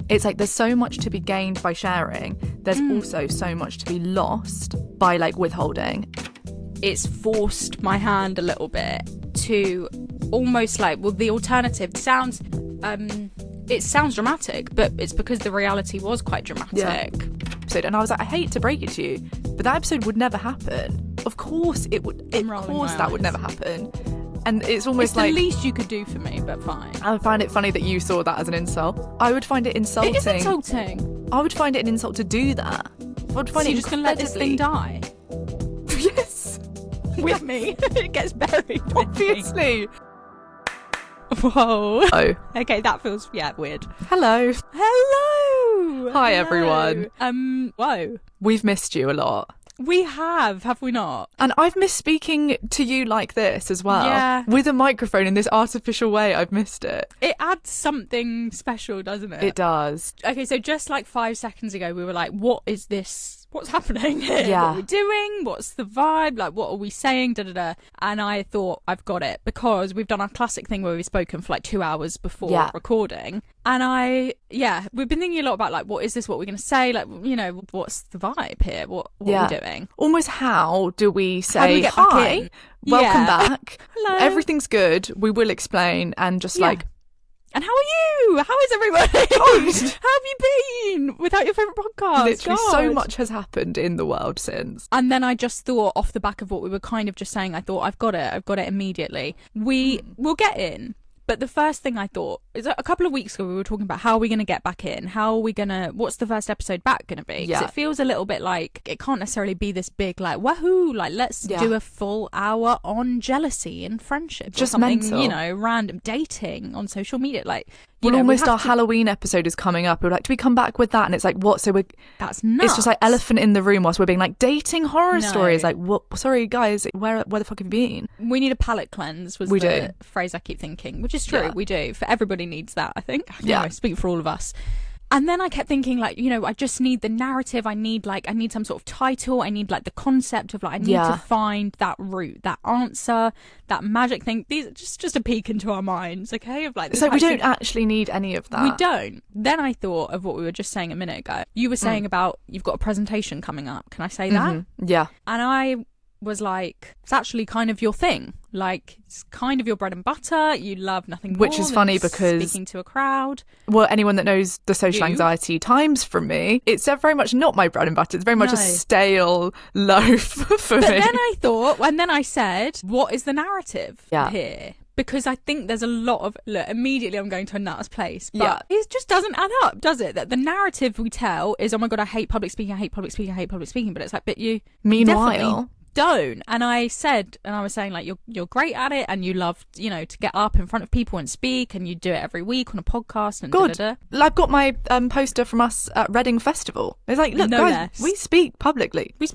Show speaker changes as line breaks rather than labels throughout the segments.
It's like there's so much to be gained by sharing. There's also so much to be lost by like withholding.
It's forced my hand a little bit to almost like, well, the alternative sounds it sounds dramatic, but it's because the reality was quite dramatic.
And I was like, I hate to break it to you, but that episode would never happen. Of course it would. Of course that would never happen. And it's almost like...
It's the least you could do for me, but fine.
I find it funny that you saw that as an insult. I would find it insulting.
It is insulting.
I would find it an insult to do that. I would find
so
it
you're just going to let this thing die?
Yes.
With me. It gets buried.
Obviously.
Whoa.
Oh.
Okay, that feels, weird.
Hello.
Hello.
Hi, everyone.
Whoa.
We've missed you a lot.
We have we not?
And I've missed speaking to you like this as well.
Yeah.
With a microphone in this artificial way, I've missed it.
It adds something special, doesn't it?
It does.
Okay, so just like 5 seconds ago, we were like, what is this? What's happening here?
Yeah.
What are we doing? What's the vibe? Like, what are we saying? Da-da-da. And I thought, I've got it, because we've done our classic thing where we've spoken for like 2 hours before recording. And we've been thinking a lot about like, what is this? What we're going to say? Like, you know, what's the vibe here? What are we doing?
Almost how do we say,
how do we get back
hi,
in?
welcome back.
Hello.
Everything's good. We will explain and just like...
And how are you? How is everyone? How have you been without your favourite podcast?
Literally, so much has happened in the world since.
And then I just thought, off the back of what we were kind of just saying, I thought, I've got it immediately. We'll get in. But the first thing I thought is a couple of weeks ago, we were talking about how are we going to get back in? What's the first episode back going to be? Because it feels a little bit like it can't necessarily be this big, like, wahoo, like, let's do a full hour on jealousy and friendship.
Just
or something,
mental.
You know, random dating on social media. Like,
our Halloween episode is coming up. We're like, do we come back with that? And it's like, what? So
that's nuts.
It's just like elephant in the room whilst we're being like, dating horror stories. Like, what? Sorry, guys, where the fuck have you been?
We need a palate cleanse was the phrase I keep thinking, which is true. Yeah. We do. Everybody needs that, I think. I speak for all of us. And then I kept thinking, like, you know, I just need the narrative. I need some sort of title. I need like the concept of like, I need to find that route, that answer, that magic thing. These are just a peek into our minds, okay? Of like,
so we don't actually need any of that.
We don't. Then I thought of what we were just saying a minute ago. You were saying about you've got a presentation coming up. Can I say that?
Yeah.
And I was like, it's actually kind of your thing. Like, it's kind of your bread and butter. You love nothing more.
Which is funny because
speaking to a crowd.
Well, anyone that knows the social anxiety times from me, it's very much not my bread and butter. It's very much a stale loaf for me.
But then I thought, and then I said, what is the narrative here? Because I think there's a lot of... Look, immediately I'm going to a nuts place. But it just doesn't add up, does it? That the narrative we tell is, oh my God, I hate public speaking, I hate public speaking, I hate public speaking. But it's like, but you...
Meanwhile...
don't. And I was saying, like, you're great at it, and you love, you know, to get up in front of people and speak, and you do it every week on a podcast and
God, I've got my poster from us at Reading Festival. It's like, look, guys, we speak publicly.
We're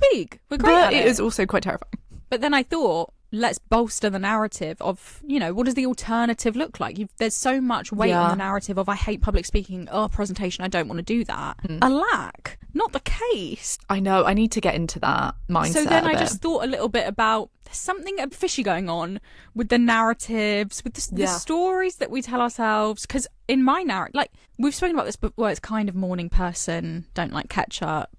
great at it.
It is also quite terrifying.
But then I thought, let's bolster the narrative of, you know, what does the alternative look like? There's so much weight on the narrative of I hate public speaking, presentation, I don't want to do that. Alack, not the case.
I know, I need to get into that mindset.
So then I just thought a little bit about, there's something fishy going on with the narratives, with the stories that we tell ourselves. Because in my narrative, like, we've spoken about this before, it's kind of morning person, don't like ketchup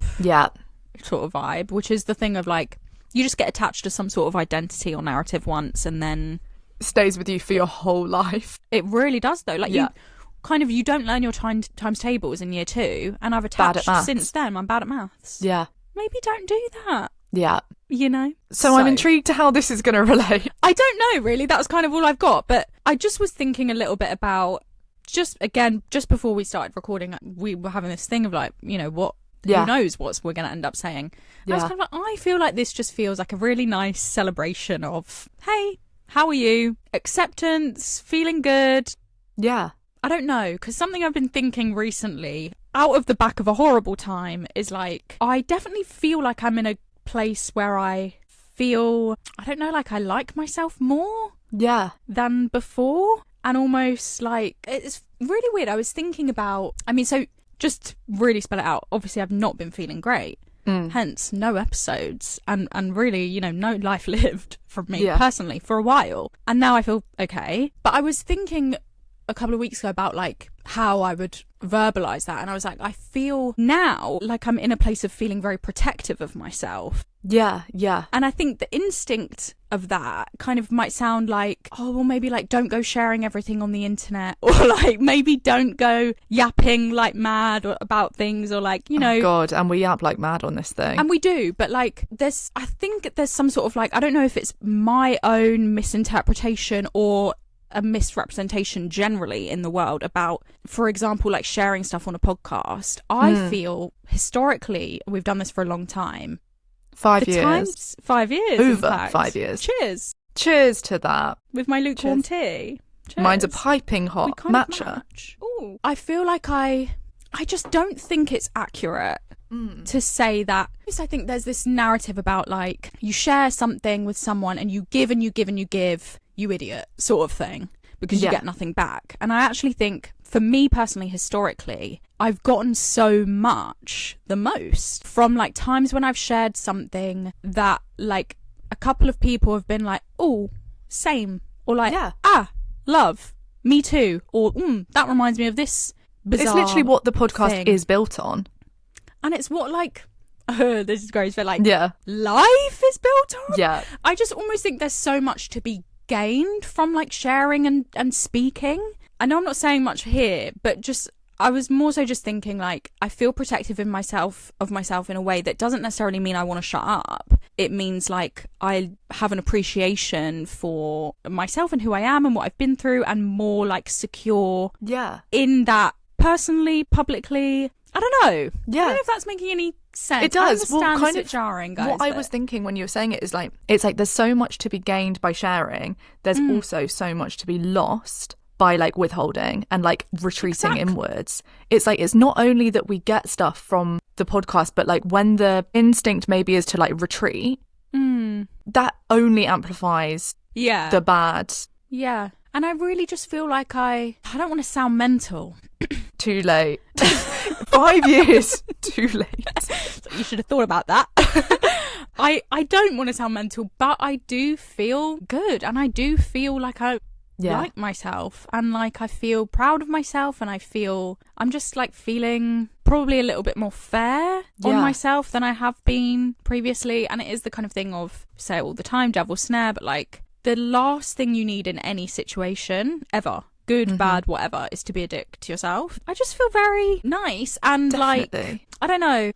sort of vibe, which is the thing of like, you just get attached to some sort of identity or narrative once, and then
stays with you for your whole life.
It really does, though. Like you don't learn your times tables in year 2, and I've attached since then. I'm bad at maths.
Yeah,
maybe don't do that.
Yeah,
you know.
So I'm intrigued to how this is going to relate.
I don't know, really. That was kind of all I've got. But I just was thinking a little bit about just before we started recording, we were having this thing of like, you know, what. Who knows what we're going to end up saying. I was kind of like, I feel like this just feels like a really nice celebration of, hey, how are you? Acceptance, feeling good.
Yeah.
I don't know, because something I've been thinking recently, out of the back of a horrible time, is like, I definitely feel like I'm in a place where I feel, I don't know, like I like myself more than before. And almost like, it's really weird. I was thinking about, so just really spell it out. Obviously, I've not been feeling great. Hence, no episodes. And really, you know, no life lived from me personally for a while. And now I feel okay. But I was thinking a couple of weeks ago about like how I would verbalize that, and I was like, I feel now like I'm in a place of feeling very protective of myself.
Yeah.
And I think the instinct of that kind of might sound like, oh, well, maybe like don't go sharing everything on the internet, or like maybe don't go yapping like mad about things, or like, you know.
Oh God, and we yap like mad on this thing.
And we do, but like I think there's some sort of like, I don't know if it's my own misinterpretation or a misrepresentation generally in the world about, for example, like sharing stuff on a podcast. I feel historically, we've done this for a long time.
5 years.
5 years.
Over 5 years. Cheers to that.
With my lukewarm tea. Cheers.
Mine's a piping hot matcha.
Ooh. I feel like I just don't think it's accurate to say that. I think there's this narrative about like, you share something with someone and you give and you give and you give, you idiot, sort of thing, because you get nothing back. And I actually think, for me personally, historically, I've gotten so much, the most, from like times when I've shared something that like a couple of people have been like, oh, same, or like, love, me too, or that reminds me of this bizarre.
It's literally what the podcast
thing
is built on.
And it's what like, this is gross, but like, life is built on.
Yeah.
I just almost think there's so much to be gained from like sharing and speaking. I know I'm not saying much here, but just, I was more so just thinking like, I feel protective of myself in a way that doesn't necessarily mean I want to shut up. It means like I have an appreciation for myself and who I am and what I've been through, and more like secure in that, personally, publicly. I don't know. Yeah. I don't know if that's making any sense.
It does.
I understand it's a bit jarring, guys.
What I was thinking when you were saying it is like, it's like there's so much to be gained by sharing. There's also so much to be lost by like withholding and like retreating inwards. It's like, it's not only that we get stuff from the podcast, but like when the instinct maybe is to like retreat, that only amplifies the bad. Yeah.
And I really just feel like I don't want to sound mental.
Too late. 5 years. Too late.
You should have thought about that. I don't want to sound mental, but I do feel good, and I do feel like I like myself, and like I feel proud of myself, and I feel I'm just like feeling probably a little bit more fair on myself than I have been previously. And it is the kind of thing of, say it all the time, devil's snare, but like the last thing you need in any situation ever, good, bad, whatever, is to be a dick to yourself. I just feel very nice and like, I don't know.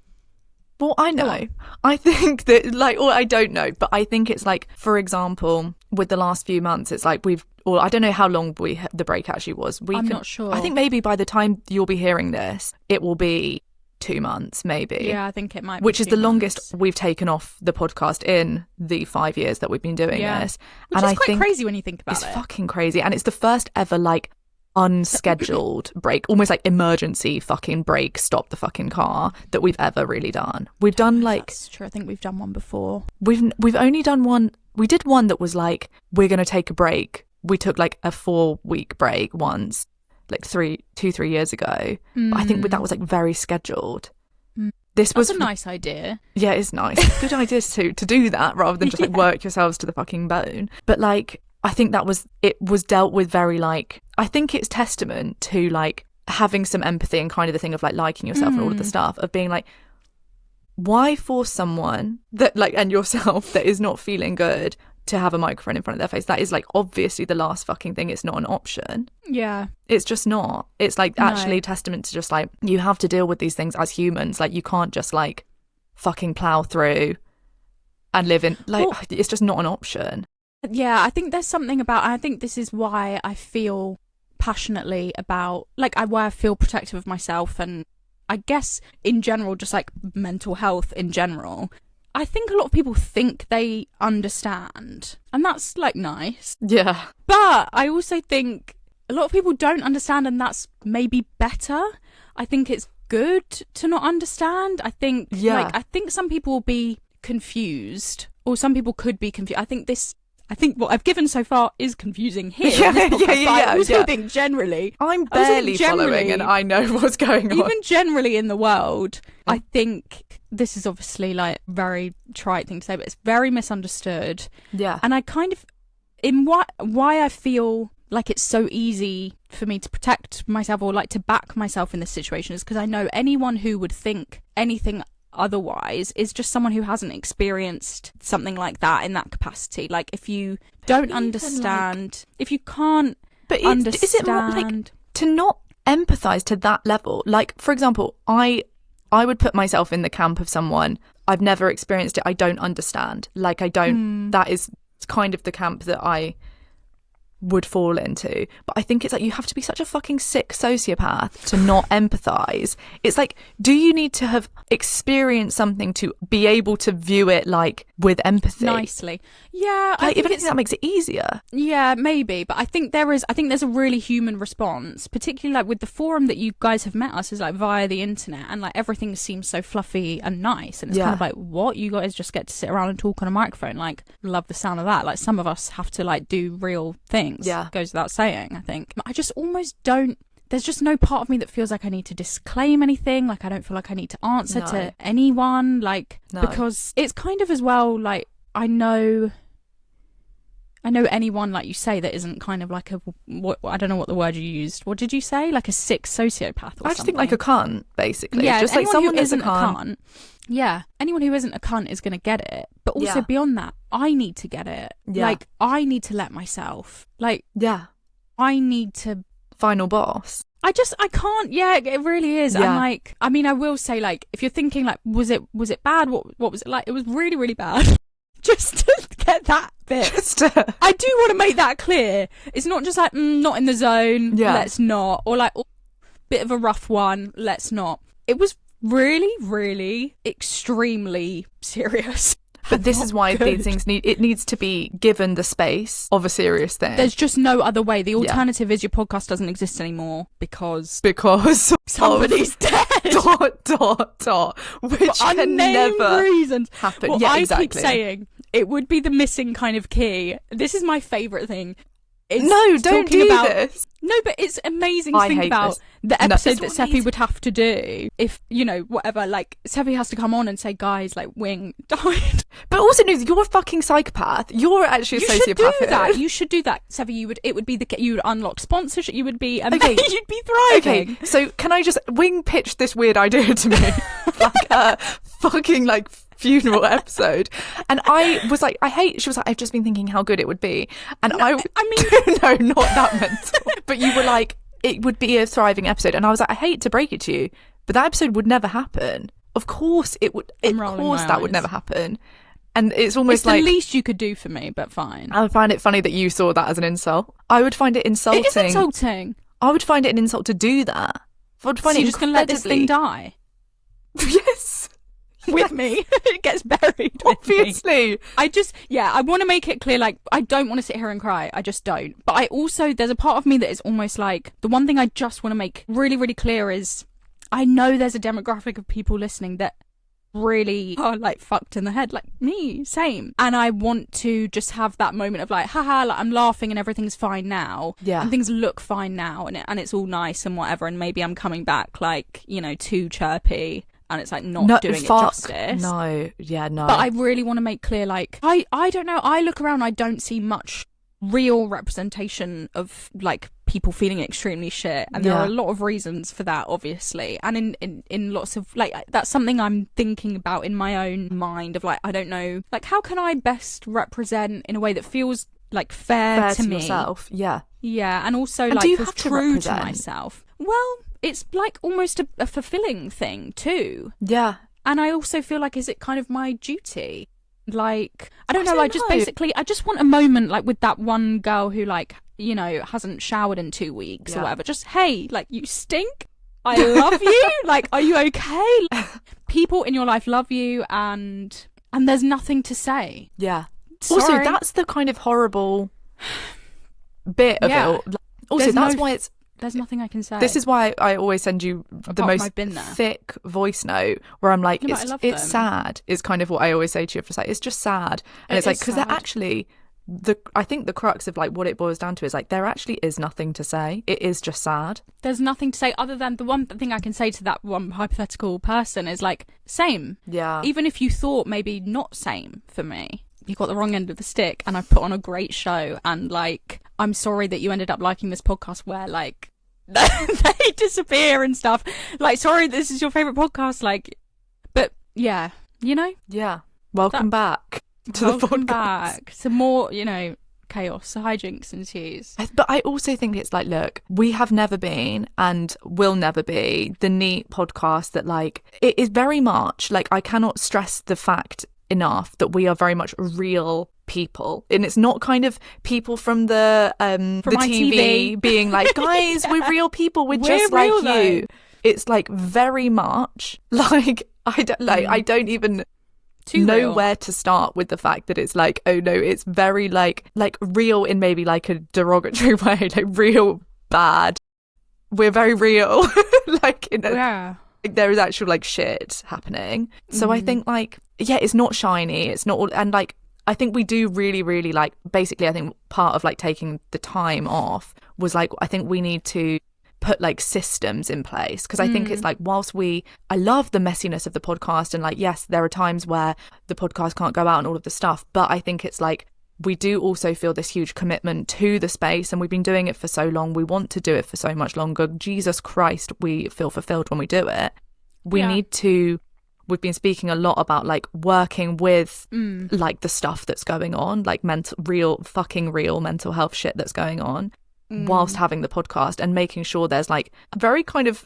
Well, I know. I think that like, or I don't know, but I think it's like, for example, with the last few months, it's like or I don't know how long the break actually was.
I'm not sure.
I think maybe by the time you'll be hearing this, it will be 2 months, maybe.
Yeah, I think it might be.
Which is the longest we've taken off the podcast in the 5 years that we've been doing this.
Which is quite crazy when you think about it.
It's fucking crazy. And it's the first ever like unscheduled break, almost like emergency fucking break, stop the fucking car, that we've ever really done. We've done like,
that's true, I think we've done one before.
We've only done one. We did one that was like, we're gonna take a break. We took like a 4-week break once, like 3 years ago. I think that was like very scheduled. This was
a nice idea.
Yeah, it's nice. Good idea to do that rather than just like work yourselves to the fucking bone. But like, I think it was dealt with very like, I think it's testament to like having some empathy and kind of the thing of like liking yourself and all of the stuff of being like, why force someone that like, and yourself, that is not feeling good to have a microphone in front of their face? That is like obviously the last fucking thing. It's not an option.
Yeah.
It's just not. It's like actually testament to just like, you have to deal with these things as humans. Like you can't just like fucking plow through and live in like, it's just not an option.
Yeah, I think there's something about, I think this is why I feel passionately about, like, why I feel protective of myself, and I guess in general, just like mental health in general. I think a lot of people think they understand, and that's like nice.
Yeah.
But I also think a lot of people don't understand, and that's maybe better. I think it's good to not understand. I think, I think some people will be confused, or some people could be confused. I think what I've given so far is confusing here. I was hoping generally.
I'm barely following and I know what's going on.
Even generally in the world, I think this is obviously like very trite thing to say, but it's very misunderstood.
Yeah.
And I kind of, in why I feel like it's so easy for me to protect myself or like to back myself in this situation is because I know anyone who would think anything otherwise is just someone who hasn't experienced something like that in that capacity. Like if you don't understand, if you can't understand,
is it more like to not empathize to that level? Like, for example, I would put myself in the camp of someone, I've never experienced it, I don't understand. Like, I don't, that is kind of the camp that I would fall into. But I think it's like you have to be such a fucking sick sociopath to not empathize. It's like, do you need to have experienced something to be able to view it like with empathy
nicely? Yeah,
like, if anything, that makes it easier.
Yeah, maybe, but I think there's a really human response, particularly like with the forum that you guys have met us is like via the internet, and like everything seems so fluffy and nice, and it's kind of like, what, you guys just get to sit around and talk on a microphone? Like, love the sound of that. Like, some of us have to like do real things. Goes without saying. I think I just almost don't, there's just no part of me that feels like I need to disclaim anything. Like, I don't feel like I need to answer to anyone, like, because it's kind of as well, like, I know anyone, like you say, that isn't kind of like what I don't know what the word you used. What did you say? Like a sick sociopath or
I just think like a cunt, basically.
Yeah,
just like someone
who
that's
isn't a cunt. Yeah, anyone who isn't a cunt is going to get it. But also beyond that, I need to get it.
Yeah.
Like, I need to let myself. Like,
yeah,
I need to.
Final boss.
I can't. Yeah, it really is.
Yeah.
And like, I mean, I will say, like, if you're thinking like, was it bad? What was it like? It was really, really bad. Just to get that bit. I do want to make that clear. It's not just like, not in the zone, let's not. Or like, bit of a rough one, let's not. It was really, really extremely serious.
But this is why these things needs to be given the space of a serious thing.
There's just no other way. The alternative is your podcast doesn't exist anymore because somebody's dead.
Which
for
can never
reasons.
happen.
Well,
yeah,
I
exactly.
keep saying it would be the missing kind of key. This is my favourite thing.
No, don't do this.
No, but it's amazing to think about the episode that Sephy would have to do if, you know, whatever, like, Sephy has to come on and say, guys, like, Wing died.
But also, no, you're a fucking psychopath. You're actually a sociopath.
You should do that. You should do that, Sephy. You would unlock sponsorship. You would be amazing.
Okay.
You'd be thriving.
Okay, so can I just, Wing pitched this weird idea to me, like a fucking, like, funeral episode, and I was like, she was like, I've just been thinking how good it would be, and no, no, not that mental, but you were like, it would be a thriving episode, and I was like, I hate to break it to you, but that episode would never happen. Of course it would. Of course that would never happen. And it's almost like,
the least you could do for me, but fine.
I would find it funny that you saw that as an insult. I would find it insulting.
It is insulting.
I would find it an insult to do that. I would find
so
it
you're just going to let this thing die?
Yes.
With me. It gets buried.
Obviously.
I want to make it clear, like, I don't want to sit here and cry. I just don't. But I also, there's a part of me that is almost like, the one thing I just want to make really, really clear is, I know there's a demographic of people listening that really are like fucked in the head, like me, same. And I want to just have that moment of like, haha, like I'm laughing and everything's fine now.
Yeah.
And things look fine now, and it's all nice and whatever, and maybe I'm coming back like, you know, too chirpy. And it's like not doing it justice.
No, yeah, no.
But I really want to make clear, like, I don't know. I look around, I don't see much real representation of like people feeling extremely shit, and there are a lot of reasons for that, obviously. And in lots of like, that's something I'm thinking about in my own mind of like, I don't know, like, how can I best represent in a way that feels like fair to me,
yourself? Yeah,
and also
and
like
do you
feels
have to
true
represent?
To myself. Well, it's like almost a fulfilling thing too.
Yeah.
And I also feel like, is it kind of my duty? Like, I don't know. I just want a moment like with that one girl who, like, you know, hasn't showered in 2 weeks or whatever. Just, hey, like, you stink. I love you. Like, are you okay? People in your life love you, and there's nothing to say.
Yeah.
Sorry.
Also, that's the kind of horrible bit of it. Also, that's why it's...
There's nothing I can say.
This is why I always send you the most thick voice note where I'm like, it's sad, is kind of what I always say to you. It's like, it's just sad. And it's like, because they're actually, I think the crux of like what it boils down to is like, there actually is nothing to say. It is just sad.
There's nothing to say other than the one thing I can say to that one hypothetical person is like, same.
Yeah.
Even if you thought maybe not same for me. you got the wrong end of the stick, and I've put on a great show, and like, I'm sorry that you ended up liking this podcast where like they disappear and stuff. Like, sorry, this is your favourite podcast. Like, but yeah, you know?
Yeah. Welcome back to the podcast.
Back. Some more, chaos, hijinks ensues.
But I also think it's like, look, we have never been and will never be the neat podcast that like, it is very much like, I cannot stress the fact enough that we are very much real people, and it's not kind of people from the TV being like, guys, we're real people, we're just like you. It's like very much like, I don't even know where to start with the fact that it's like, oh no, it's very like real in maybe like a derogatory way, like real bad. We're very real. Like like there is actual like shit happening. So I think like, yeah, it's not shiny, it's not all, and like I think we do really, really like, basically I think part of like taking the time off was like, I think we need to put like systems in place, because I think it's like, whilst I love the messiness of the podcast, and like, yes, there are times where the podcast can't go out and all of the stuff, but I think it's like, we do also feel this huge commitment to the space, and we've been doing it for so long, we want to do it for so much longer. Jesus Christ, we feel fulfilled when we do it. We need to, we've been speaking a lot about like working with like the stuff that's going on, like real mental health shit that's going on, whilst having the podcast, and making sure there's like a very kind of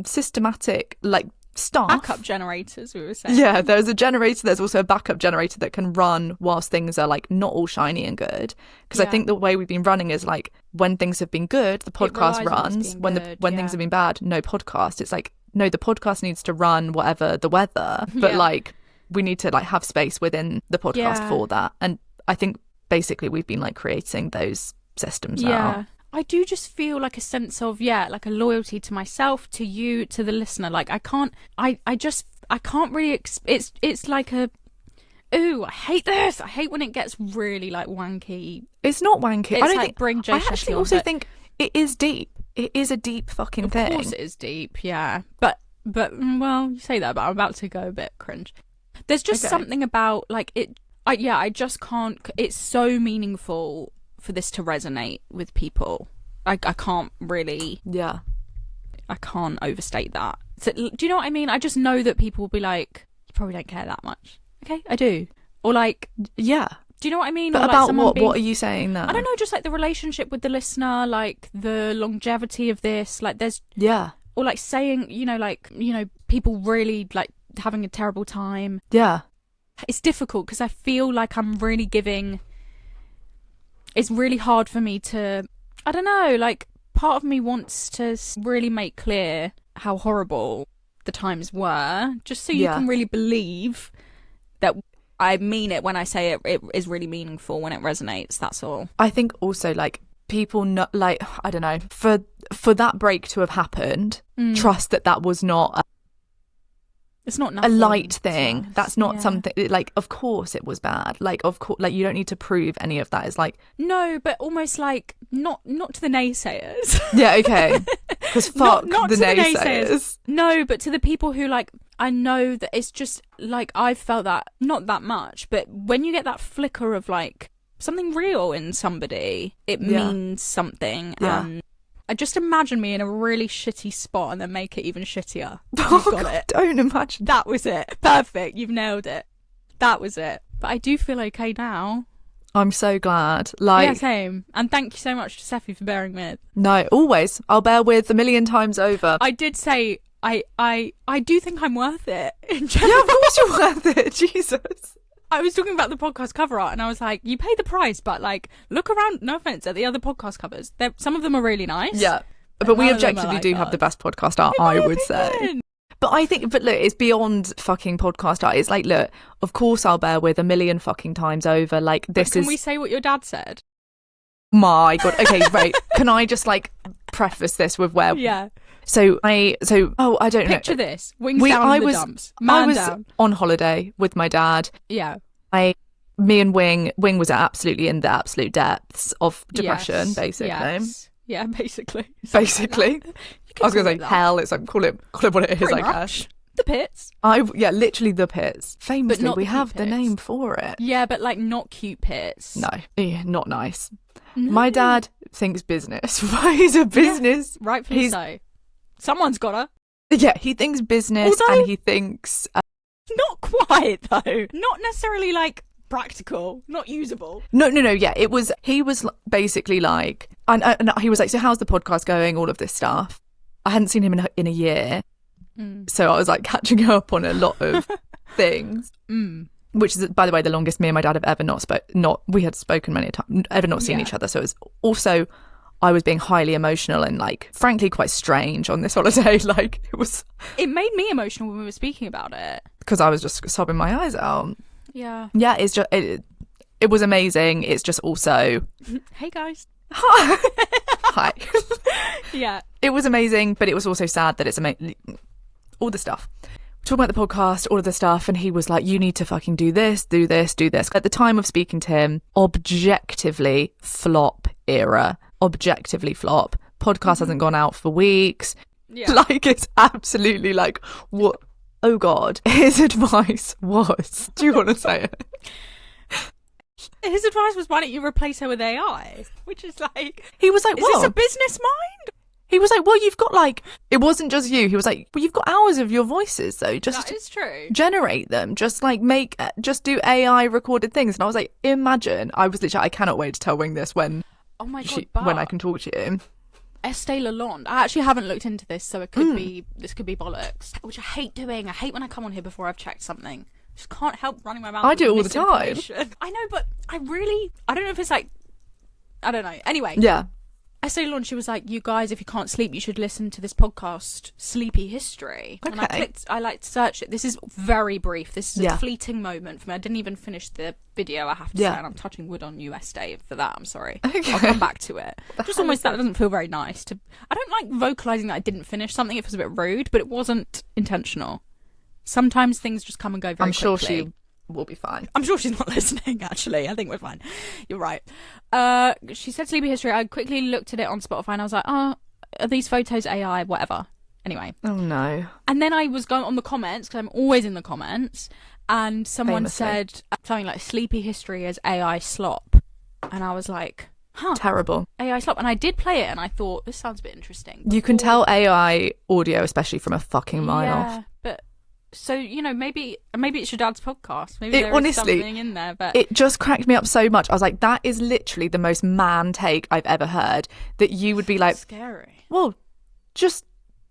systematic like stuff.
Backup generators, we were saying.
Yeah, there's a generator, there's also a backup generator that can run whilst things are like not all shiny and good. Because I think the way we've been running is like, when things have been good, the podcast runs. When things have been bad, no podcast. It's like, no, the podcast needs to run whatever the weather, but like, we need to like have space within the podcast for that. And I think basically we've been like creating those systems now.
I do just feel like a sense of, like a loyalty to myself, to you, to the listener. Like, I can't really, it's like a, ooh, I hate this. I hate when it gets really like wanky.
It's not wanky.
It's
I don't
like,
think,
bring Joe
I actually
Shetty
also
on,
think it is deep. It is a deep fucking thing.
Of course it is deep, yeah. But well, you say that, but I'm about to go a bit cringe. There's just something about like it. I just can't. It's so meaningful for this to resonate with people. I can't really. Yeah. I can't overstate that. So, do you know what I mean? I just know that people will be like, you probably don't care that much. Okay, I do. Or like,
yeah.
Do you know what I mean?
But
or like
about what? What are you saying there?
I don't know, just like the relationship with the listener, like the longevity of this, like there's or like saying, people really like having a terrible time. Yeah. It's difficult because I feel like I'm really giving. It's really hard for me to, I don't know, like part of me wants to really make clear how horrible the times were, just so you can really believe that I mean it when I say it is really meaningful, when it resonates, that's all. I
think also like people not like, I don't know, for that break to have happened, trust that was not
it's not
a light thing. That's not something like, of course it was bad. Like, of course, like you don't need to prove any of that. It's like,
no, but almost like not to the naysayers.
Yeah, okay. Because fuck not the naysayers.
No, but to the people who like, I know that it's just like, I've felt that, not that much, but when you get that flicker of like something real in somebody, it means something.
Yeah.
And I just imagine me in a really shitty spot and then make it even shittier.
Oh, got God, it. Don't imagine.
That was it. Perfect. You've nailed it. That was it. But I do feel okay now.
I'm so glad. Like,
yeah, same. And thank you so much to Sephy for bearing with.
No, always. I'll bear with a million times over.
I did say I do think I'm worth it in general.
Yeah, of course you're worth it. Jesus.
I was talking about the podcast cover art and I was like, you pay the price, but like, look around, no offense, at the other podcast covers. Some of them are really nice.
Yeah. But we objectively do have the best podcast art, I would say. But I think, but look, it's beyond fucking podcast art. It's like, look, of course I'll bear with a million fucking times over. Like, this
Can we say what your dad said?
My God. Okay, right. Can I just like preface this with where?
Yeah.
I don't know.
Picture this. Wings down in the dumps. Man
I was
down.
on holiday with my dad.
Yeah.
Me and Wing was absolutely in the absolute depths of depression, basically.
Yes. Yeah, basically.
Basically. I was going to say hell. It's like, call it what it is, I guess.
The pits.
Literally the pits. Famously,
not
we
the
have
cute
the
pits.
name for it.
Yeah, but like not cute pits.
No, not nice.
No.
My dad thinks business. He's a business.
Yeah, rightfully so. Someone's gotta.
Yeah, he thinks business,
Although-
and he thinks
Not quite though. Not necessarily like practical, not usable.
No. Yeah, he was basically like, and he was like, so how's the podcast going? All of this stuff. I hadn't seen him in a year, so I was like catching up on a lot of things. Which is, by the way, the longest me and my dad have ever we had spoken many times, ever not seen each other. So it's also, I was being highly emotional and like, frankly, quite strange on this holiday. Like
It made me emotional when we were speaking about it.
Because I was just sobbing my eyes out.
Yeah.
Yeah, it's just, it was amazing. It's just also...
Hey, guys.
Hi.
Yeah.
It was amazing, but it was also sad that it's amazing. All the stuff. Talking about the podcast, all of the stuff, and he was like, you need to fucking do this, do this, do this. At the time of speaking to him, objectively flop era. Objectively flop. Podcast hasn't gone out for weeks.
Yeah.
Like, it's absolutely like, what? Oh, God. His advice was... Do you want to say it?
His advice was, why don't you replace her with AI? Which is like...
He was like,
is
what?
this a business mind?
He was like, well, you've got like... It wasn't just you. He was like, well, you've got hours of your voices, though. Just
That is true.
generate them. Just like just do AI recorded things. And I was like, imagine. I was literally, I cannot wait to tell Wing this when...
Oh my God, but
when I can talk to you.
Estee Lalonde. I actually haven't looked into this, so it could be... This could be bollocks. Which I hate doing. I hate when I come on here before I've checked something. Just can't help running my mouth.
I
with
do it all the time.
misinformation. I know, but I don't know if it's like, I don't know. Anyway,
Yeah.
Estee Lauder, she was like, you guys, if you can't sleep, you should listen to this podcast, Sleepy History.
Okay.
And I like searched it. This is very brief. This is
Yeah.
a fleeting moment for me. I didn't even finish the video, I have to
Yeah.
say, and I'm touching wood on US Day for that. I'm sorry.
Okay.
I'll come back to it. Just
hell
almost
is
that
this?
doesn't feel very nice. I don't like vocalising that I didn't finish something. It was a bit rude, but it wasn't intentional. Sometimes things just come and go very
I'm sure
quickly.
she will be fine.
I'm sure she's not listening, actually. I think we're fine. You're right. She said Sleepy History. I quickly looked at it on Spotify and I was like, oh, are these photos AI? Whatever. Anyway.
Oh, no.
And then I was going on the comments, because I'm always in the comments, and someone
Famously.
said something like, Sleepy History is AI slop. And I was like, huh,
Terrible.
AI slop. And I did play it and I thought, this sounds a bit interesting.
You can
Before-
tell AI audio, especially from a fucking mile off.
but... So, you know, maybe it's your dad's podcast. Maybe
It
there is
honestly-
something in there, but...
It just cracked me up so much. I was like, that is literally the most man take I've ever heard. That you would be like,
scary.
well, just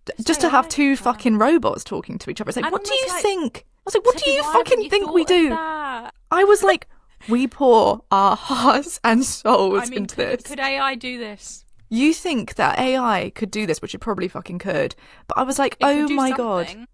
to
AI,
have two
yeah.
fucking robots talking to each other. It's like,
And
what do
almost
you
like,
think? I was like, what do
Sophie,
you
why haven't
fucking
you
think
thought
we
of
do?
that?
I was like, we pour our hearts and souls
I mean,
into this.
could AI do this?
You think that AI could do this, which it probably fucking could. But I was like,
It could
oh
do
my God.
something.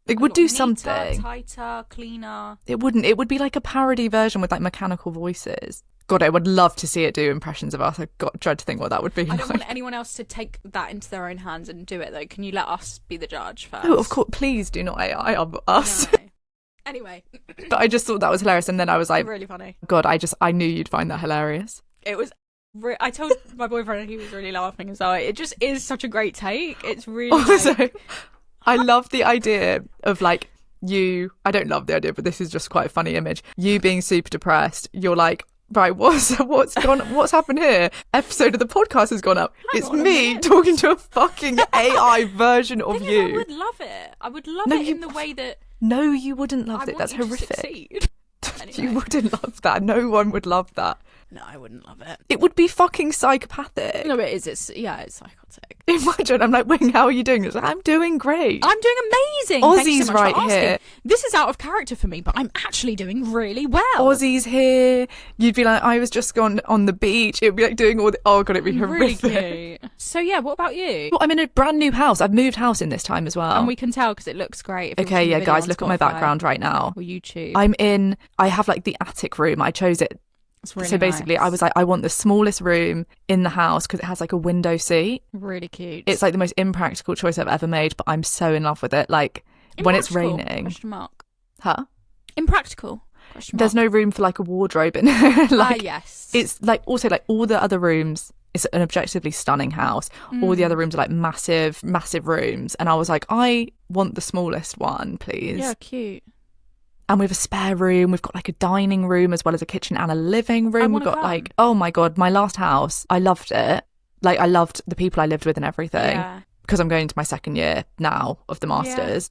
It would
Got
do
neater,
something.
tighter, cleaner.
It wouldn't. It would be like a parody version with like mechanical voices. God, I would love to see it do impressions of us. I tried to think what that would be
I
like.
don't want anyone else to take that into their own hands and do it, though. Can you let us be the judge first?
Oh, of course. Please do not AI us.
No. Anyway,
But I just thought that was hilarious. And then I was like,
really funny.
God, I knew you'd find that hilarious.
It was... I told my boyfriend and he was really laughing as well. It just is such a great take. It's really...
Also,
like-
I love the idea of like you. I don't love the idea, but this is just quite a funny image. You being super depressed. You're like, right, what's happened here? Episode of the podcast has gone up.
Hang
It's
on a
me
minute.
talking to a fucking AI version of
Thing is, I
you.
would love it. I would love
No,
it
you-
in the way that
No, you wouldn't love
I
it.
want
That's
you to
horrific.
succeed.
You
Anyway.
wouldn't love that. No one would love that.
No, I wouldn't love it.
It would be fucking psychopathic.
No, it is. It's psychotic.
Imagine, I'm like, Wing, how are you doing? It's like, I'm doing great.
I'm doing amazing. Thank you
Aussie's
so much for
right
asking.
here.
This is out of character for me, but I'm actually doing really well.
Aussie's here. You'd be like, I was just gone on the beach. It'd be like doing all the... Oh, God, it'd be
really
horrific.
cute. So yeah, what about you?
Well, I'm in a brand new house. I've moved house in this time as well.
And we can tell because it looks great. If you're
Okay,
watching the
yeah,
video
guys,
on
look at my
Spotify
background right now.
or YouTube.
I have like the attic room. I chose it.
It's really
So basically,
nice.
I was like, I want the smallest room in the house because it has like a window seat.
really cute.
It's like the most impractical choice I've ever made, but I'm so in love with it. Like when it's
Impractical?
raining.
Question mark.
Huh?
Impractical. Question mark.
There's no room for like a wardrobe in there. Like,
yes.
it's like also like all the other rooms it's an objectively stunning house. All the other rooms are like massive rooms, and I was like, I want the smallest one, please.
Yeah, cute.
And we have a spare room. We've got like a dining room as well as a kitchen and a living room. We've got like, oh my God, my last house, I loved it. Like, I loved the people I lived with and everything.
Yeah.
Because I'm going to my second year now of the masters.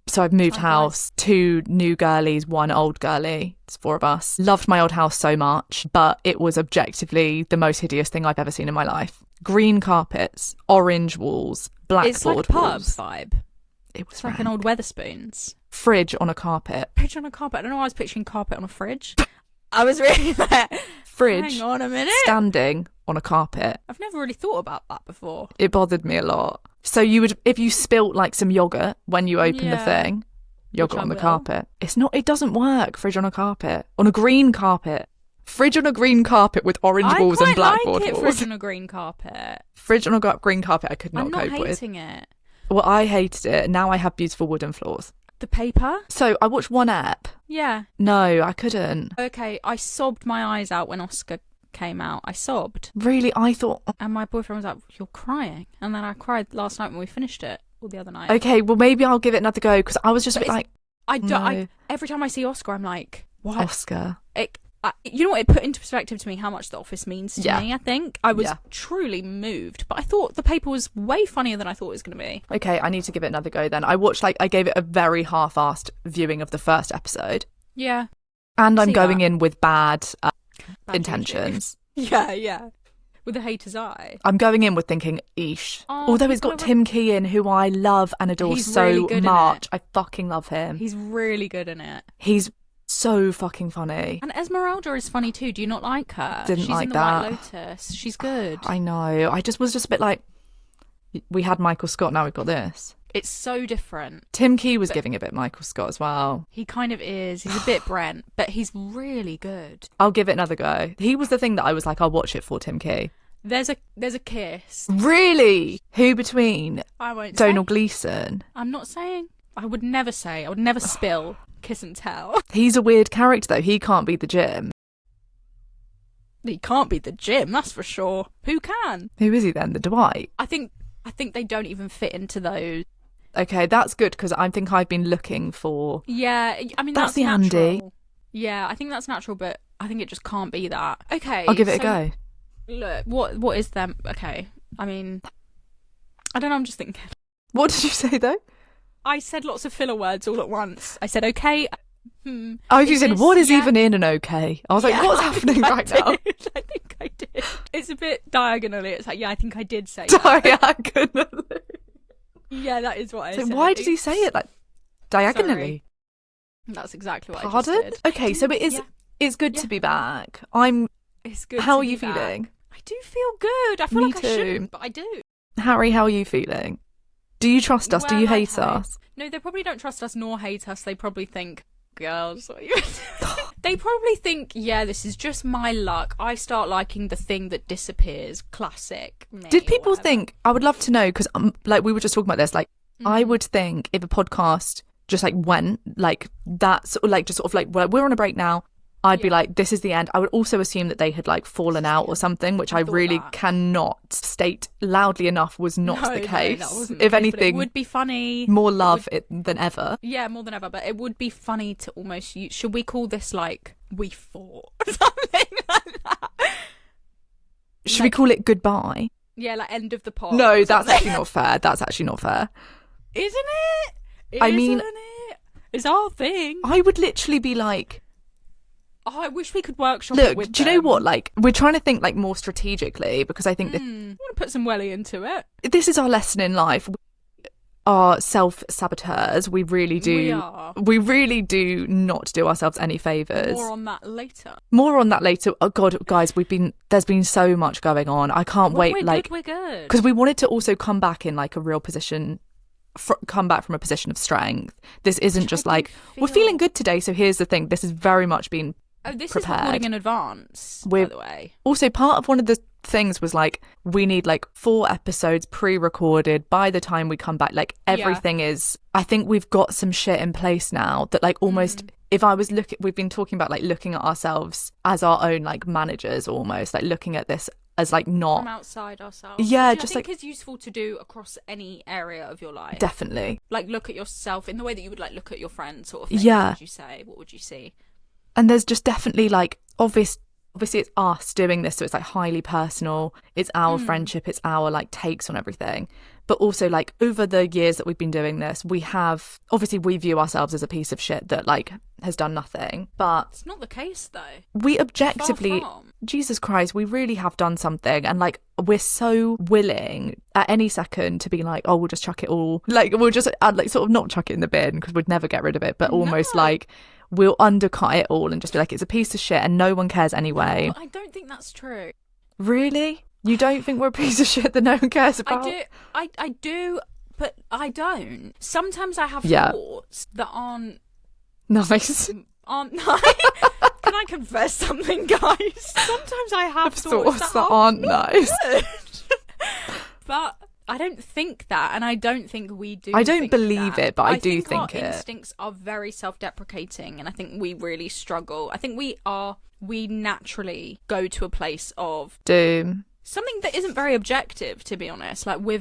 So I've moved house, 2 new girlies, 1 old girly. It's 4 of us. Loved my old house so much, but it was objectively the most hideous thing I've ever seen in my life. Green carpets, orange walls, blackboard
It's like a pub
walls.
vibe.
It was
It's like an old Weatherspoons.
Fridge on a carpet.
Fridge on a carpet. I don't know why I was picturing carpet on a fridge. I was really like,
Fridge.
hang on a minute.
Standing on a carpet.
I've never really thought about that before.
It bothered me a lot. So you would, if you spilt like some yogurt when you open the thing, yogurt on the carpet. It doesn't work. Fridge on a carpet. On a green carpet. Fridge on a green carpet with orange walls and blackboard
like
walls.
Fridge on a green carpet.
Fridge on a green carpet I could not
I'm
cope
not
with.
hating it.
Well, I hated it. Now I have beautiful wooden floors.
The paper?
So I watched one app.
Yeah.
No, I couldn't.
Okay, I sobbed my eyes out when Oscar came out. I sobbed.
Really, I thought...
And my boyfriend was like, you're crying. And then I cried last night when we finished it, or the other night.
Okay, well, maybe I'll give it another go, because I was just a bit like...
Every time I see Oscar, I'm like, what?
Oscar.
You know what? It put into perspective to me how much The Office means to me, I think. I was
Yeah.
truly moved. But I thought the paper was way funnier than I thought it was going to be.
Okay, I need to give it another go then. I gave it a very half-assed viewing of the first episode.
Yeah.
And I'm
See
going
that.
in with bad
Bad
intentions.
Yeah. With a hater's eye.
I'm going in with thinking, eesh.
Oh,
Although it's
people
got
are-
Tim Key in, who I love and adore
He's
so
really good in
much.
it.
I fucking love him.
He's really good in it.
He's so fucking funny.
And Esmeralda is funny too. Do you not like her?
Didn't
She's
like
in The
that.
White Lotus. She's good.
I know. I was just a bit like, we had Michael Scott, now we've got this.
It's so different.
Tim Key was giving a bit Michael Scott as well.
He kind of is. He's a bit Brent, but he's really good.
I'll give it another go. He was the thing that I was like, I'll watch it for Tim Key.
There's a kiss.
Really? Who between?
I won't
Donald
say.
Gleeson.
I'm not saying. I would never say. I would never spill kiss and tell.
He's a weird character though. He can't be the Jim.
He can't be the Jim, that's for sure. Who can?
Who is he then? The Dwight?
I think they don't even fit into those.
Okay, that's good because I think I've been looking for...
Yeah, I mean
That's the
natural.
Andy.
Yeah, I think that's natural, but I think it just can't be that. Okay,
I'll give it a go.
Look, what is them? Okay, I mean, I don't know. I'm just thinking.
What did you say though?
I said lots of filler words all at once. I said okay.
Oh, you said, what is
yeah.
even in an okay? I was like,
Yeah,
what's
I
happening
think I
right now?
did. I think I did. It's a bit diagonally. It's like, yeah, I think I did say
Diagonally.
Yeah, that is what I
So
said.
why did he say it like diagonally?
That's exactly what I
Pardon?
just did.
Okay, so it is.
Yeah.
It's good
Yeah.
to be back.
It's good.
How
to
are
be
you
back.
feeling?
I do feel good. I feel
Me
like I
too.
shouldn't, but I do.
Harry, how are you feeling? Do you trust us? Do
Well,
you
I
hate
hope.
us?
No, they probably don't trust us nor hate us. They probably think, girls, what are you they probably think, yeah, this is just my luck. I start liking the thing that disappears. Classic. me,
Did
or
people
whatever.
think? I would love to know because, like, we were just talking about this. Like, I would think if a podcast just like went like that, sort of like just sort of like well, we're on a break now. I'd be
Yeah.
like, this is the end. I would also assume that they had like fallen out or something, which I
thought
really
that.
cannot state loudly enough was not
No,
the
no,
case.
that wasn't the
If
case, but
anything,
it would be funny.
more love than ever.
Yeah, more than ever. But it would be funny to almost. Should we call this like we fought or something like that?
Should we call it goodbye?
Yeah, like end of the pod.
No,
or
that's
something.
actually not fair. That's actually not fair.
Isn't it?
I mean-
Isn't it? It's our thing.
I would literally be like,
Oh, I wish we could workshop it
look,
with
do you know
them.
what? Like, we're trying to think like more strategically because I think
I want to put some welly into it.
this is our lesson in life. We are self-saboteurs. We really do.
We are.
We really do not do ourselves any favours.
More on that later.
More on that later. Oh God, guys, there's been so much going on. I can't wait.
We're
Like,
good, we're good.
because we wanted to also come back in like a real position. Come back from a position of strength. This isn't just
I
like
do
we're
feel-
feeling good today. So here's the thing. This has very much been
Oh, this
prepared.
is recording in advance,
We're-
by the way.
also part of one of the things was like we need like 4 episodes pre-recorded by the time we come back. Like everything is. I think we've got some shit in place now that like almost. If I was we've been talking about like looking at ourselves as our own like managers almost like looking at this as like not
from outside ourselves.
Yeah,
which
just
I think
like
is useful to do across any area of your life.
definitely.
Like look at yourself in the way that you would like look at your friends, sort of thing.
Yeah.
What would you say? What would you see?
And there's just definitely like obviously it's us doing this, so it's like highly personal. It's our friendship, it's our like takes on everything. But also like over the years that we've been doing this, we view ourselves as a piece of shit that like has done nothing. But
It's not the case though.
we objectively,
Far from.
Jesus Christ, we really have done something. And like we're so willing at any second to be like, oh, we'll just chuck it all. Like we'll just like sort of not chuck it in the bin because we'd never get rid of it, but almost
No.
like we'll undercut it all and just be like, it's a piece of shit and no one cares anyway.
No, I don't think that's true.
Really? You don't think we're a piece of shit that no one cares about?
I do, but I don't. Sometimes I have
Yeah.
thoughts that aren't
Nice.
Can I confess something, guys? Sometimes I have
Thoughts that aren't nice.
good. But I don't think that, and I don't think we do.
I don't
think
believe
that.
it, but I do think
our
it.
instincts are very self-deprecating, and I think we really struggle. I think we naturally go to a place of
Doom.
something that isn't very objective, to be honest. Like we're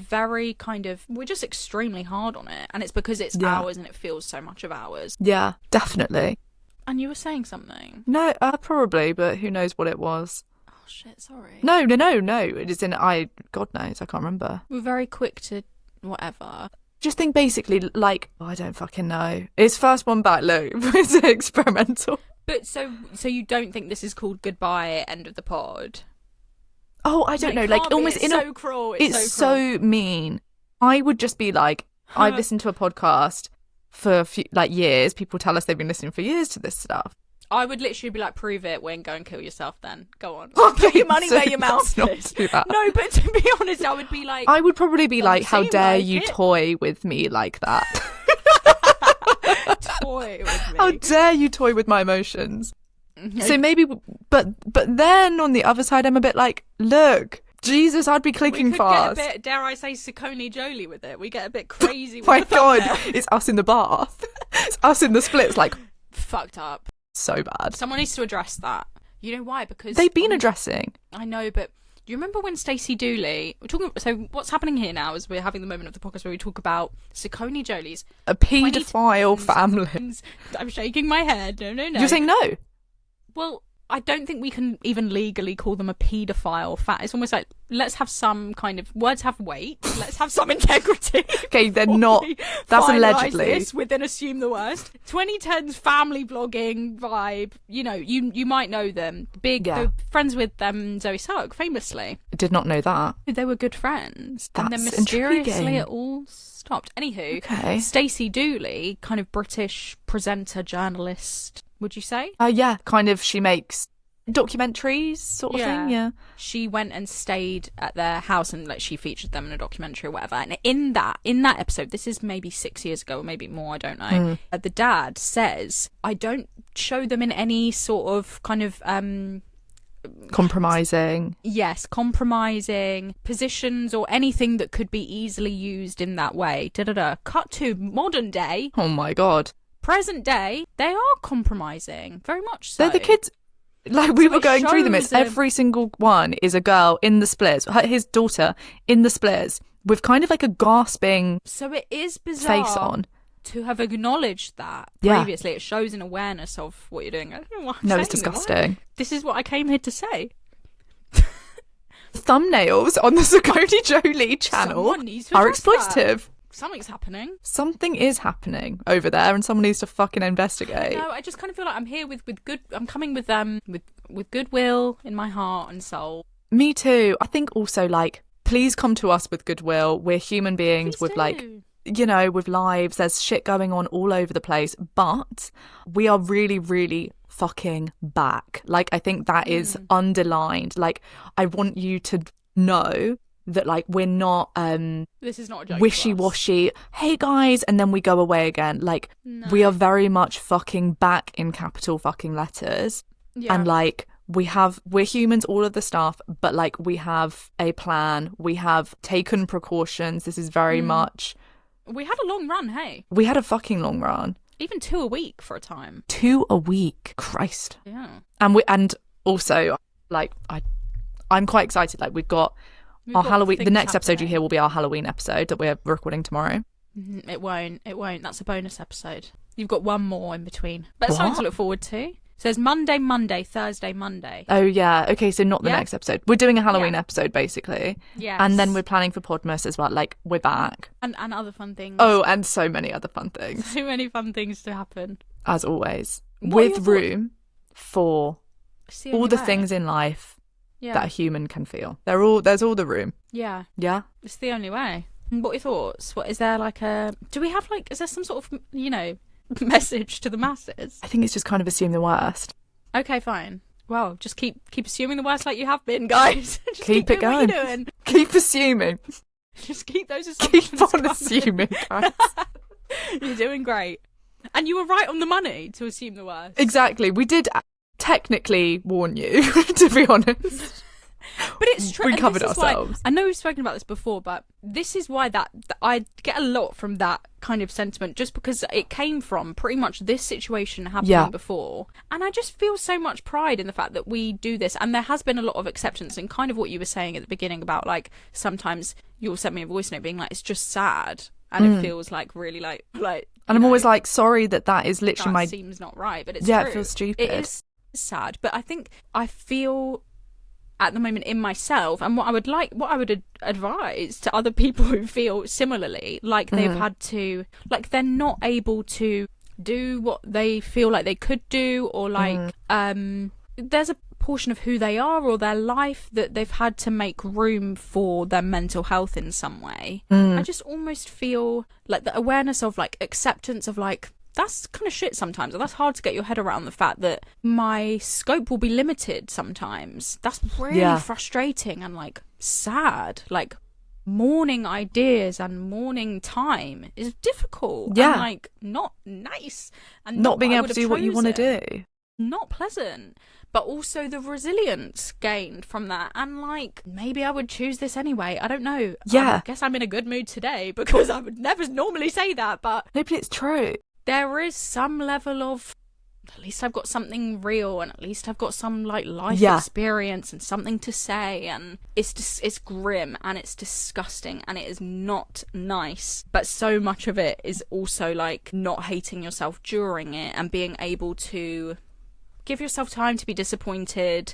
just extremely hard on it, and it's because it's ours and it feels so much of ours.
Yeah, definitely.
And you were saying something.
No, probably, but who knows what it was.
Oh shit, sorry.
No. It is God knows, I can't remember.
We're very quick to whatever.
Just think basically like, I don't fucking know. It's first one back, look. It's experimental.
But so you don't think this is called goodbye, end of the pod?
Oh, I don't know. Like almost
it's so cruel.
It's
so cruel.
so mean. I would just be like, I've listened to a podcast for years. People tell us they've been listening for years to this stuff.
I would literally be like, prove it, Wayne, go and kill yourself then. Go on.
Okay,
Put your money
so
where your mouth
let's not
is.
do that.
No, but to be honest, I would be like...
I would probably be like, how
seem
dare
like
you
it.
toy with me like that?
toy with me.
How dare you toy with my emotions? So maybe, but then on the other side, I'm a bit like, look, Jesus, I'd be clicking
we could
fast.
get a bit, dare I say, Siccone Jolie with it. We get a bit crazy with
My
the
God,
thumbnail.
it's us in the bath. It's us in the splits, like,
Fucked up.
so bad.
Someone needs to address that. You know why? Because
They've been addressing.
I know, but you remember when Stacey Dooley... We're talking. So what's happening here now is we're having the moment of the podcast where we talk about Siccone Jolie's...
A paedophile family.
I'm shaking my head. No.
You're saying no?
Well, I don't think we can even legally call them a paedophile It's almost like, let's have some kind of... Words have weight. Let's have some integrity.
Okay, they're not... That's
Finalise
allegedly.
this within assume the worst. 2010's family blogging vibe. You know, you might know them. They're friends with Zoe Sugg, famously.
I did not know that.
They were good friends. And then
That's
mysteriously
intriguing.
it all stopped. Anywho,
Okay.
Stacey Dooley, kind of British presenter, journalist, would you say?
Yeah, kind of, she makes documentaries sort of thing, yeah.
She went and stayed at their house and like she featured them in a documentary or whatever. And in that episode, this is maybe 6 years ago or maybe more, I don't know. The dad says, I don't show them in any sort of kind of
Compromising
positions or anything that could be easily used in that way. Cut to modern day,
Oh my God.
present day, they are compromising very much so.
They're the kids. Like, we
So
were
it
going through them. It's
shows them-
every single one is a girl in the splitters, his daughter in the splitters, with kind of like a gasping
So it is bizarre
face on.
to have acknowledged that
Yeah.
previously. It shows an awareness of what you're doing. I don't know what I'm
No,
saying.
it's disgusting.
This is what I came here to say.
Thumbnails on the Siccone Jolie channel
Someone needs to
are
address that.
exploitative.
Something's happening.
Something is happening over there, and someone needs to fucking investigate.
No, I just kind of feel like I'm here with good. I'm coming with with goodwill in my heart and soul.
Me too. I think also, like, please come to us with goodwill. We're human beings
Please
with,
do.
like, you know, with lives. There's shit going on all over the place, but we are really, really fucking back. Like, I think that is underlined. Like, I want you to know that, like, we're not
This is not a joke. to us.
wishy-washy, hey guys, and then we go away again. Like, we are very much fucking back in capital fucking letters.
Yeah.
And like, we're humans, all of the stuff, but like, we have a plan, we have taken precautions. This is very much,
we had a long run. Hey,
we had a fucking long run.
even 2 a week for a time.
2 a week, Christ.
Yeah.
And also, like, I'm quite excited. Like, we've got
We've
our
got
Halloween. The
things
next episode you
happening.
hear will be our Halloween episode that we're recording tomorrow.
It won't. That's a bonus episode. You've got one more in between. But it's something to look forward to. So there's Monday, Thursday, Monday.
Oh, yeah. Okay, so not the next episode. We're doing a Halloween episode, basically.
Yes.
And then we're planning for Podmas as well. Like, we're back.
And other fun things.
Oh, and so many other fun things.
So many fun things to happen.
As always.
What are your
With room for all the things in life that a human can feel. There's all the room.
Yeah.
Yeah?
It's the only way. What are your thoughts? Is there is there some sort of, message to the masses?
I think it's just kind of assume the worst.
Okay, fine. Well, just keep assuming the worst like you have been, guys. Just
keep it
doing
going.
What you're doing.
Keep assuming.
Just keep those assumptions
Keep on
coming.
assuming, guys.
You're doing great. And you were right on the money to assume the worst.
Exactly. We did technically warn you, to be honest.
But it's true.
We covered ourselves.
I know we've spoken about this before, but this is why that I get a lot from that kind of sentiment, just because it came from pretty much this situation happening before. And I just feel so much pride in the fact that we do this. And there has been a lot of acceptance, and kind of what you were saying at the beginning about, like, sometimes you'll send me a voice note being like, it's just sad. And it feels like really like.
And I'm always like, sorry that is literally
that seems not right, but it's
true.
it
feels stupid.
It is sad, but I feel at the moment in myself, and what I would advise to other people who feel similarly, like they've had to, like they're not able to do what they feel like they could do, or like there's a portion of who they are or their life that they've had to make room for their mental health in some way. I just almost feel like the awareness of, like, acceptance of, like, that's kind of shit sometimes, and that's hard to get your head around, the fact that my scope will be limited sometimes. That's really frustrating and, like, sad. Like, morning ideas and morning time is difficult and, like, not nice, and
not being able to do what you want to do,
not pleasant. But also the resilience gained from that, and, like, maybe I would choose this anyway. I don't know. I guess I'm in a good mood today, because I would never normally say that, but
maybe it's true.
There is some level of, at least I've got something real, and at least I've got some, like, life experience and something to say, and it's grim and it's disgusting and it is not nice, but so much of it is also, like, not hating yourself during it and being able to give yourself time to be disappointed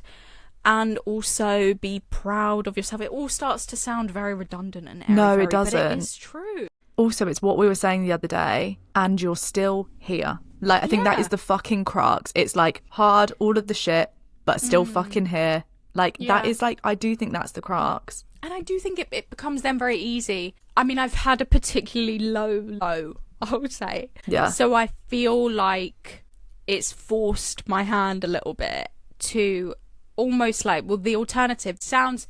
and also be proud of yourself. It all starts to sound very redundant and airy,
no, it doesn't.
But it is true.
Also, it's what we were saying the other day, and you're still here. Like, I think that is the fucking crux. It's, like, hard, all of the shit, but still fucking here. Like, that is, like, I do think that's the crux.
And I do think it becomes then very easy. I mean, I've had a particularly low, I would say.
Yeah.
So I feel like it's forced my hand a little bit to almost, like, well, the alternative sounds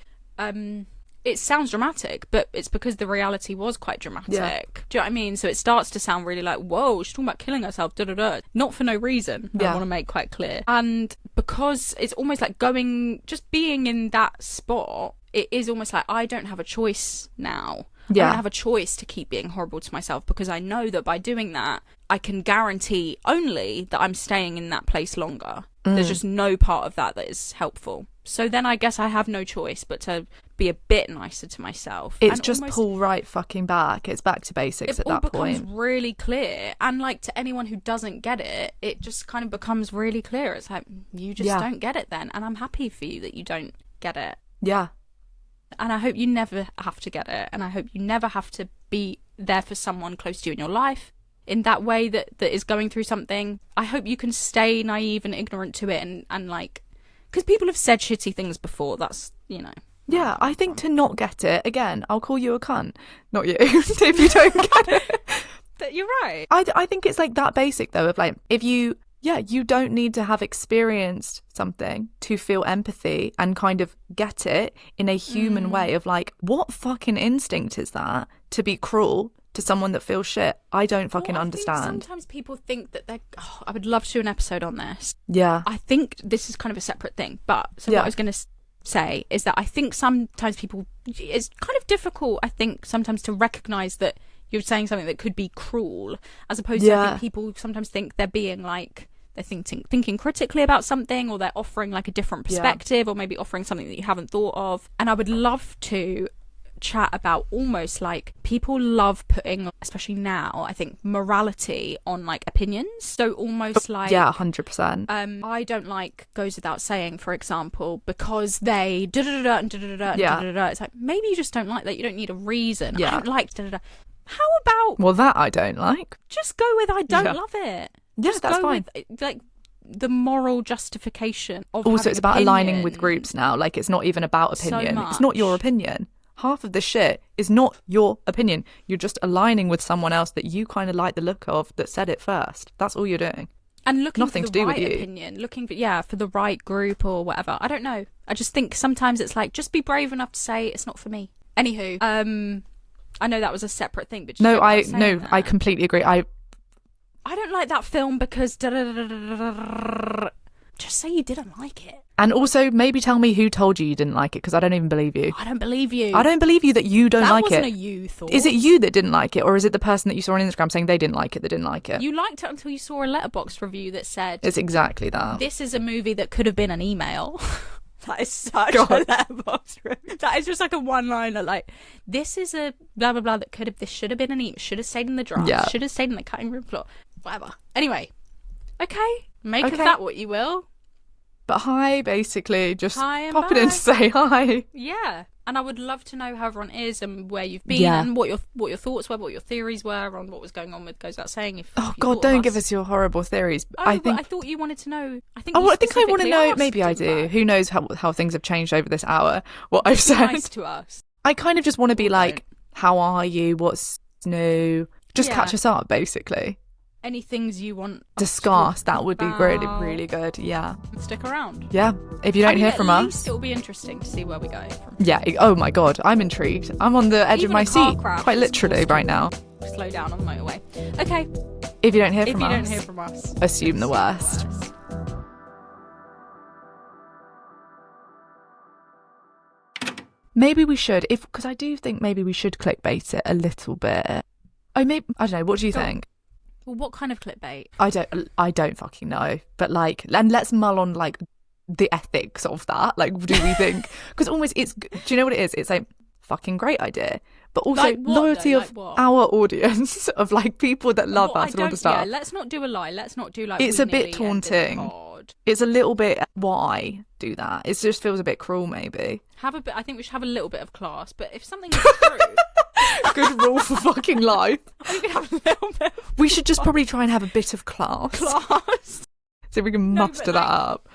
it sounds dramatic, but it's because the reality was quite dramatic.
Yeah.
Do you know what I mean? So it starts to sound really like, whoa, she's talking about killing herself, da-da-da. Not for no reason, I want to make quite clear. And because it's almost like just being in that spot, it is almost like I don't have a choice now. I don't have a choice to keep being horrible to myself, because I know that by doing that, I can guarantee only that I'm staying in that place longer. There's just no part of that is helpful. So then I guess I have no choice but to be a bit nicer to myself.
It's just pull right fucking back. It's back to basics at that point.
It becomes really clear. And, like, to anyone who doesn't get it, it just kind of becomes really clear. It's like, you just don't get it then. And I'm happy for you that you don't get it.
Yeah.
And I hope you never have to get it. And I hope you never have to be there for someone close to you in your life in that way that is going through something. I hope you can stay naive and ignorant to it, and like, because people have said shitty things before. That's,
Yeah, I think to not get it, again, I'll call you a cunt. Not you, if you don't get it.
You're right.
I think it's, like, that basic, though, of, like, if you don't need to have experienced something to feel empathy and kind of get it in a human way of, like, what fucking instinct is that to be cruel to someone that feels shit? I don't fucking understand.
I think sometimes people think that I would love to do an episode on this.
Yeah.
I think this is kind of a separate thing, but what I was going to say is that I think sometimes it's kind of difficult, I think, sometimes to recognise that you're saying something that could be cruel, as opposed to, I think people sometimes think they're being, like, they're thinking critically about something, or they're offering like a different perspective, or maybe offering something that you haven't thought of. And I would love to chat about almost like people love putting, especially now, I think, morality on like opinions. So almost like
100%.
I don't like goes without saying, for example, because they da-da-da-da and da-da-da-da and da-da-da-da. It's like, maybe you just don't like that. You don't need a reason. I don't like da-da-da. How about...
Well, that I don't like.
Just go with I don't love it.
Yeah,
just
that's
go
fine.
with, like, the moral justification of
also, it's about aligning with
opinion.
groups now. Like, it's not even about opinion.
So
it's not your opinion. Half of this shit is not your opinion. You're just aligning with someone else that you kind of like the look of that said it first. That's all you're doing.
And looking
Nothing
for the
to do
right
with you.
opinion, looking for the right group or whatever. I don't know. I just think sometimes it's like, just be brave enough to say it's not for me. Anywho, I know that was a separate thing, but
I completely agree. I
don't like that film because just say you didn't like it.
And also, maybe tell me who told you didn't like it, because I don't even believe you.
I don't believe you.
I don't believe you that you don't like it.
That wasn't a you thought.
Is it you that didn't like it, or is it the person that you saw on Instagram saying they didn't like it that didn't like it?
You liked it until you saw a letterboxd review that said...
It's exactly that.
This is a movie that could have been an email. That is such a letterboxd review. That is just like a one-liner, like, this is a blah, blah, blah, this should have been an email, should have stayed in the draft, should have stayed in the cutting room floor, whatever. Anyway, okay, make of that what you will.
But hi, basically, just
hi
pop it in to say hi.
Yeah, and I would love to know how everyone is and where you've been and what your thoughts were, what your theories were on what was going on with Goes Without Saying. If God,
don't give us your horrible theories.
I thought you wanted to know. I think
I want to know. Maybe I do. Who knows how things have changed over this hour? What I've said.
Nice to us.
I kind of just want to be like, how are you? What's new? Just catch us up, basically.
Any things you want
discuss, that would be really, really good. Yeah.
Stick around.
Yeah. If you don't hear from us.
At least it'll be interesting to see where we go from.
Yeah. Oh my God. I'm intrigued. I'm on the edge of my seat. Quite literally right now.
Slow down on the motorway. Okay.
If you don't hear from
us,
assume the worst. Maybe we should, because I do think maybe we should clickbait it a little bit. I don't know. What do you think?
Well, what kind of clickbait?
I don't fucking know. But like, and let's mull on like the ethics of that. Like, do we think? Because almost do you know what it is? It's like fucking great idea, but also
like what,
loyalty
though?
of our audience of like people that love us and all the stuff.
Yeah, let's not do a lie. Let's not do like.
It's a bit taunting. It's a little bit. Why do that? It just feels a bit cruel. Maybe
I think we should have a little bit of class. But if something is true.
Good rule for fucking life.
I think we have a little bit.
We should just probably try and have a bit of class.
Class.
So we can muster that up.